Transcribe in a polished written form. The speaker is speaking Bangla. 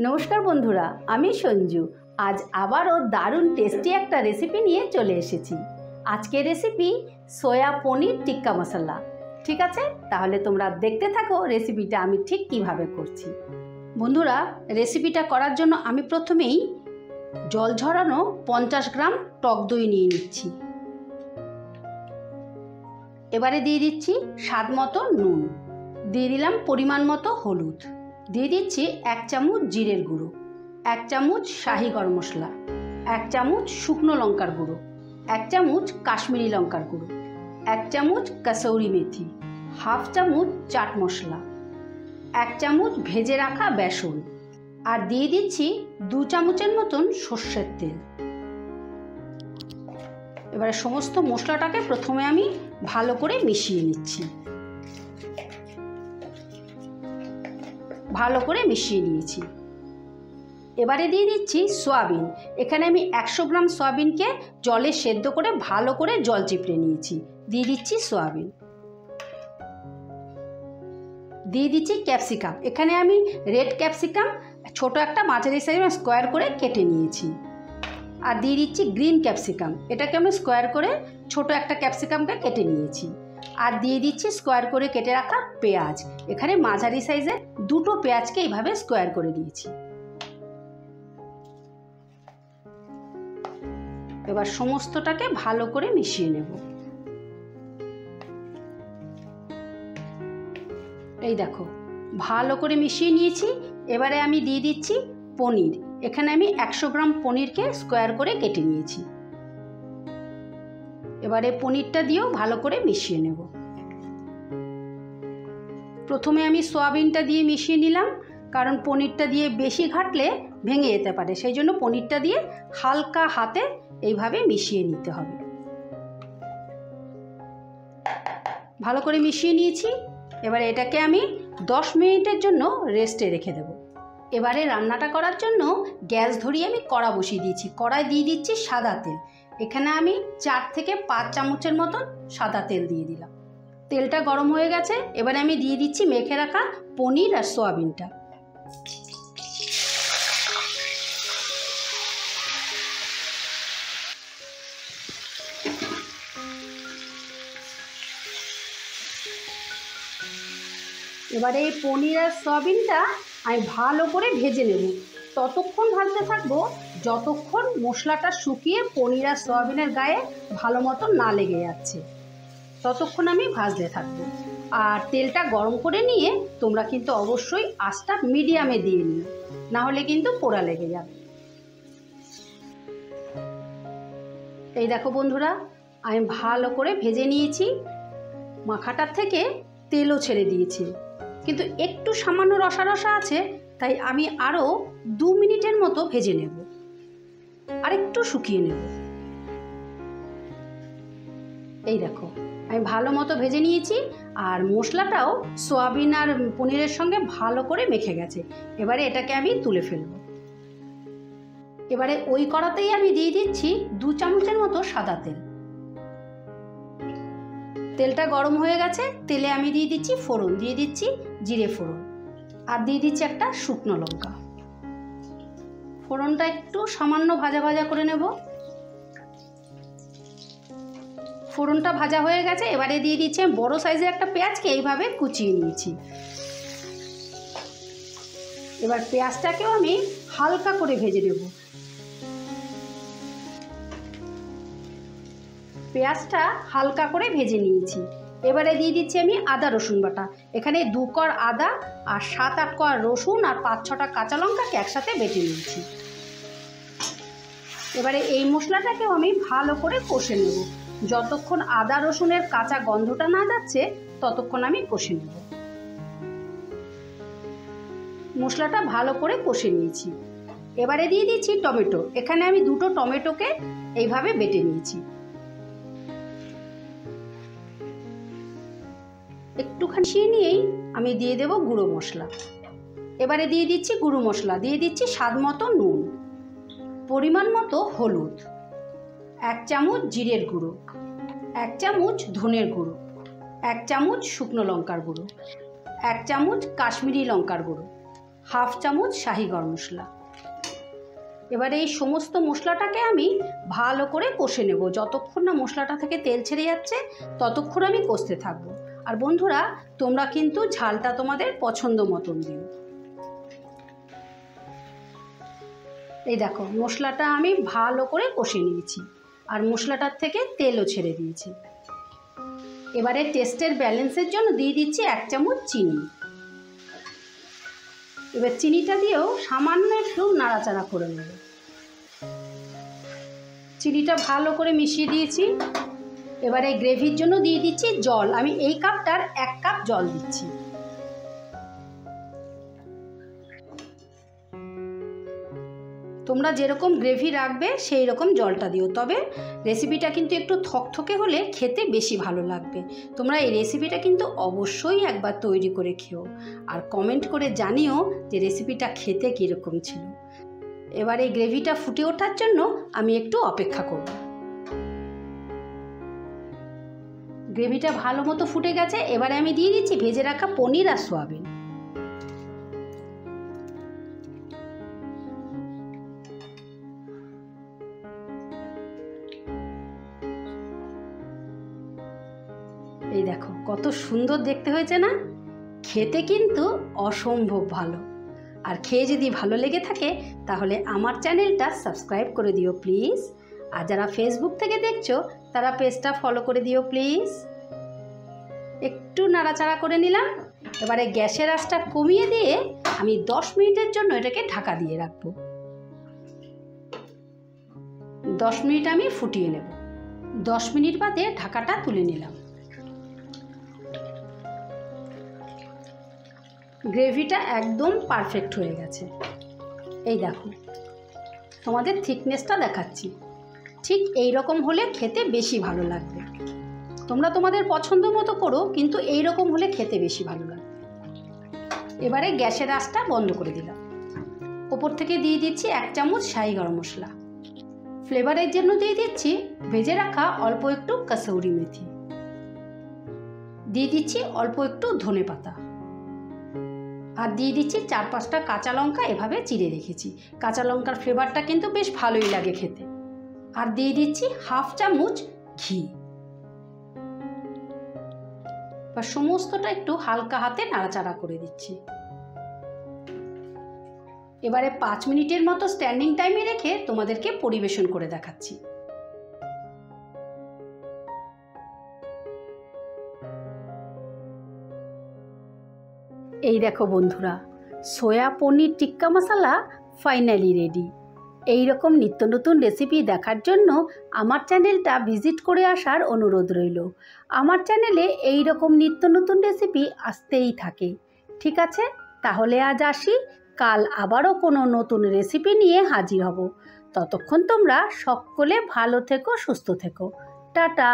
নমস্কার বন্ধুরা, আমি সঞ্জু। আজ আবারও দারুণ টেস্টি একটা রেসিপি নিয়ে চলে এসেছি। আজকের রেসিপি সয়া পনির টিক্কা মশলা। ঠিক আছে, তাহলে তোমরা দেখতে থাকো রেসিপিটা আমি ঠিক কিভাবে করছি। বন্ধুরা, রেসিপিটা করার জন্য আমি প্রথমেই জল ঝরানো 50 গ্রাম টক দই নিয়ে নিচ্ছি। এবারে দিয়ে দিচ্ছি স্বাদ মতো নুন, দিয়ে দিলাম পরিমাণ মতো হলুদ, দিয়ে দিচ্ছি 1 চামচ জিরের গুঁড়ো, 1 চামচ শাহি গরম মশলা, 1 চামচ শুকনো লঙ্কার গুঁড়ো, 1 চামচ কাশ্মীরি লঙ্কার গুঁড়ো, 1 চামচ কসৌরি মেথি, হাফ চামচ চাট মশলা, 1 চামচ ভেজে রাখা বেসন, আর দিয়ে দিচ্ছি 2 চামচের মতন সর্ষের তেল। এবারে সমস্ত মশলাটাকে প্রথমে আমি ভালো করে মিশিয়ে নিচ্ছি। ভালো করে মিশিয়ে নিয়েছি। এবারে দিয়ে দিচ্ছি সয়াবিন। এখানে আমি 100 গ্রাম সয়াবিনকে জলে সেদ্ধ করে ভালো করে জল চিপড়ে নিয়েছি। দিয়ে দিচ্ছি সয়াবিন। দিয়ে দিচ্ছি ক্যাপসিকাম। এখানে আমি রেড ক্যাপসিকাম ছোট একটা মাঝারি সাইজে স্কোয়ার করে কেটে নিয়েছি। আর দিয়ে দিচ্ছি গ্রিন ক্যাপসিকাম। এটাকে আমি স্কোয়ার করে ছোট একটা ক্যাপসিকামকে কেটে নিয়েছি। আর দিয়ে দিচ্ছি স্কোয়ার করে কেটে রাখা পেঁয়াজ। এখানে মাঝারি সাইজের 2টো পেঁয়াজকে এইভাবে স্কোয়ার করে দিয়েছি। এবার সমস্তটাকে ভালো করে মিশিয়ে নেব। এই দেখো, ভালো করে মিশিয়ে নিয়েছি। এবারে আমি দিয়ে দিচ্ছি পনির। এখানে আমি 100 গ্রাম পনিরকে স্কোয়ার করে কেটে নিয়েছি। এবারে পনিরটা দিয়েও ভালো করে মিশিয়ে নেব। প্রথমে আমি সয়াবিনটা দিয়ে মিশিয়ে নিলাম, কারণ পনিরটা দিয়ে বেশি ঘাটলে ভেঙে যেতে পারে, সেই জন্য পনিরটা দিয়ে হালকা হাতে এইভাবে মিশিয়ে নিতে হবে। ভালো করে মিশিয়ে নিয়েছি। এবারে এটাকে আমি 10 মিনিটের জন্য রেস্টে রেখে দেব। এবারে রান্নাটা করার জন্য গ্যাস ধরিয়ে আমি কড়া বসিয়ে দিয়েছি। কড়ায় দিয়ে দিচ্ছি সাদা তেল। এখানে আমি 4 থেকে 5 চামচের মতন সাদা তেল দিয়ে দিলাম। তেলটা গরম হয়ে গেছে। এবারে আমি দিয়ে দিচ্ছি মেখে রাখা পনির আর সয়াবিনটা। এবারে এই পনির আর সয়াবিনটা আমি ভালো করে ভেজে নেব। ততক্ষণ ভাজতে থাকবো যতক্ষণ মশলাটা শুকিয়ে পনির আর সয়াবিনের গায়ে ভালো মতো না লেগে যাচ্ছে, ততক্ষণ আমি ভাজতে থাকবো। আর তেলটা গরম করে নিয়ে তোমরা কিন্তু অবশ্যই আঁচটা মিডিয়ামে দিয়ে নিও, না হলে কিন্তু পোড়া লেগে যাবে। এই দেখো বন্ধুরা, আমি ভালো করে ভেজে নিয়েছি। মাখাটার থেকে তেলও ছেড়ে দিয়েছি, কিন্তু একটু সামান্য রসা রসা আছে, তাই আমি আরও 2 মিনিটের মতো ভেজে নেব, আর একটু শুকিয়ে নেব। এই দেখো, আমি ভালো মতো ভেজে নিয়েছি, আর মশলাটাও সয়াবিন আর পনিরের সঙ্গে ভালো করে মেখে গেছে। এবারে এটাকে আমি তুলে ফেলব। এবারে ওই কড়াতেই আমি দিয়ে দিচ্ছি 2 চামচের মতো সাদা তেল। তেলটা গরম হয়ে গেছে। তেলে আমি দিয়ে দিচ্ছি ফোড়ন, দিয়ে দিচ্ছি জিরে ফোড়ন, আর দিয়ে দিচ্ছি একটা শুকনো লঙ্কা। ফোড়নটা একটু সামান্য ভাজা ভাজা করে নেব। ফোড়নটা ভাজা হয়ে গেছে। এবারে দিয়ে দিচ্ছি বড় সাইজের একটা পেঁয়াজকে এইভাবে কুচিয়ে নিয়েছি। এবার পেঁয়াজটাকেও আমি হালকা করে ভেজে নেব। পেঁয়াজটা হালকা করে ভেজে নিয়েছি। এবারে দিয়ে দিচ্ছি আমি আদা রসুন বাটা। এখানে 2 কোয়া আদা আর 7-8 কোয়া রসুন আর 5-6টা কাঁচা লঙ্কাকে একসাথে বেটে নিয়েছি। এবারে এই মশলাটাকেও আমি ভালো করে কষে নেব। যতক্ষণ আদা রসুনের কাঁচা গন্ধটা না যাচ্ছে ততক্ষণ আমি কষে নেব। মশলাটা ভালো করে কষে নিয়েছি। এবারে দিয়ে দিচ্ছি টমেটো। এখানে আমি 2টো টমেটোকে এইভাবে বেটে নিয়েছি। একটুখানি কষিয়ে নিয়েই আমি দিয়ে দেব গুঁড়ো মশলা। এবারে দিয়ে দিচ্ছি গুঁড়ো মশলা, দিয়ে দিচ্ছি স্বাদ মতো নুন, পরিমাণ মতো হলুদ, 1 চামচ জিরের গুঁড়ো, 1 চামচ ধনের গুঁড়ো, 1 চামচ শুকনো লঙ্কার গুঁড়ো, 1 চামচ কাশ্মীরি লঙ্কার গুঁড়ো, হাফ চামচ শাহি গরম মশলা। এবারে এই সমস্ত মশলাটাকে আমি ভালো করে কষে নেব। যতক্ষণ না মশলাটা থেকে তেল ছেড়ে যাচ্ছে ততক্ষণ আমি কষতে থাকবো। আর বন্ধুরা, তোমরা কিন্তু ঝালটা তোমাদের পছন্দ মতন দিও। এই দেখো, মশলাটা আমি ভালো করে কষে নিয়েছি আর মশলাটার থেকে তেলও ছেড়ে দিয়েছি। এবারে টেস্টের ব্যালেন্সের জন্য দিয়ে দিচ্ছি 1 চামচ চিনি। এবার চিনিটা দিয়েও সামান্য একটু নাড়াচাড়া করে নেব। চিনিটা ভালো করে মিশিয়ে দিয়েছি। এবারে গ্রেভির জন্য দিয়ে দিচ্ছি জল। আমি এই কাপটার 1 কাপ জল দিচ্ছি। তোমরা যেরকম গ্রেভি রাখবে সেই রকম জলটা দিও। তবে রেসিপিটা কিন্তু একটু থকথকে হলে খেতে বেশি ভালো লাগবে। তোমরা এই রেসিপিটা কিন্তু অবশ্যই একবার তৈরি করে খেও আর কমেন্ট করে জানিও যে রেসিপিটা খেতে কীরকম ছিল। এবার এই গ্রেভিটা ফুটে ওঠার জন্য আমি একটু অপেক্ষা করব। গ্রেভিটা ভালো মতো ফুটে গেছে। এবারে আমি দিয়ে দিচ্ছি ভেজে রাখা পনির আর সয়াবিন। এই দেখো কত সুন্দর দেখতে হয়েছে না? খেতে কিন্তু অসম্ভব ভালো। আর খেয়ে যদি ভালো লেগে থাকে তাহলে আমার চ্যানেলটা সাবস্ক্রাইব করে দিও প্লিজ। আর যারা ফেসবুক থেকে দেখছো তারা পেজটা ফলো করে দিও প্লিজ। একটু নাড়াচাড়া করে নিলাম। এবারে গ্যাসের আঁচটা কমিয়ে দিয়ে আমি 10 মিনিটের জন্য এটাকে ঢাকা দিয়ে রাখবো। 10 মিনিট আমি ফুটিয়ে নেব। 10 মিনিট বাদে ঢাকাটা তুলে নিলাম। গ্রেভিটা একদম পারফেক্ট হয়ে গেছে। এই দেখো, তোমাদের থিকনেসটা দেখাচ্ছি। ঠিক এই রকম হলে খেতে বেশি ভালো লাগবে। তোমরা তোমাদের পছন্দ মতো করো, কিন্তু এই রকম হলে খেতে বেশি ভালো লাগবে। এবারে গ্যাসের আঁচটা বন্ধ করে দিলাম। ওপর থেকে দিয়ে দিচ্ছি 1 চামচ শাহি গরম মশলা। ফ্লেভারের জন্য দিয়ে দিচ্ছি ভেজে রাখা অল্প একটু কাসুরি মেথি। দিয়ে দিচ্ছি অল্প একটু ধনে পাতা। আর দিয়ে দিচ্ছি 4-5টা কাঁচা লঙ্কা এভাবে চিড়ে রেখেছি। কাঁচা লঙ্কার ফ্লেভারটা কিন্তু বেশ ভালোই লাগে খেতে। আর দিয়ে দিচ্ছি হাফ চামচ ঘি। বা সমস্তটা একটু হালকা হাতে নাড়াচাড়া করে দিচ্ছি। এবারে 5 মিনিটের মতো স্ট্যান্ডিং টাইমে রেখে তোমাদেরকে পরিবেশন করে দেখাচ্ছি। এই দেখো বন্ধুরা, সোয়া পনির টিক্কা মশলা ফাইনালি রেডি। এই রকম নিত্য নতুন রেসিপি দেখার জন্য আমার চ্যানেলটা ভিজিট করে আসার অনুরোধ রইল। আমার চ্যানেলে এই রকম নিত্য নতুন রেসিপি আসতেই থাকে। ঠিক আছে, তাহলে আজ আসি। কাল আবারও কোনো নতুন রেসিপি নিয়ে হাজির হব। ততক্ষণ তোমরা সকলে ভালো থেকো, সুস্থ থেকো। টাটা।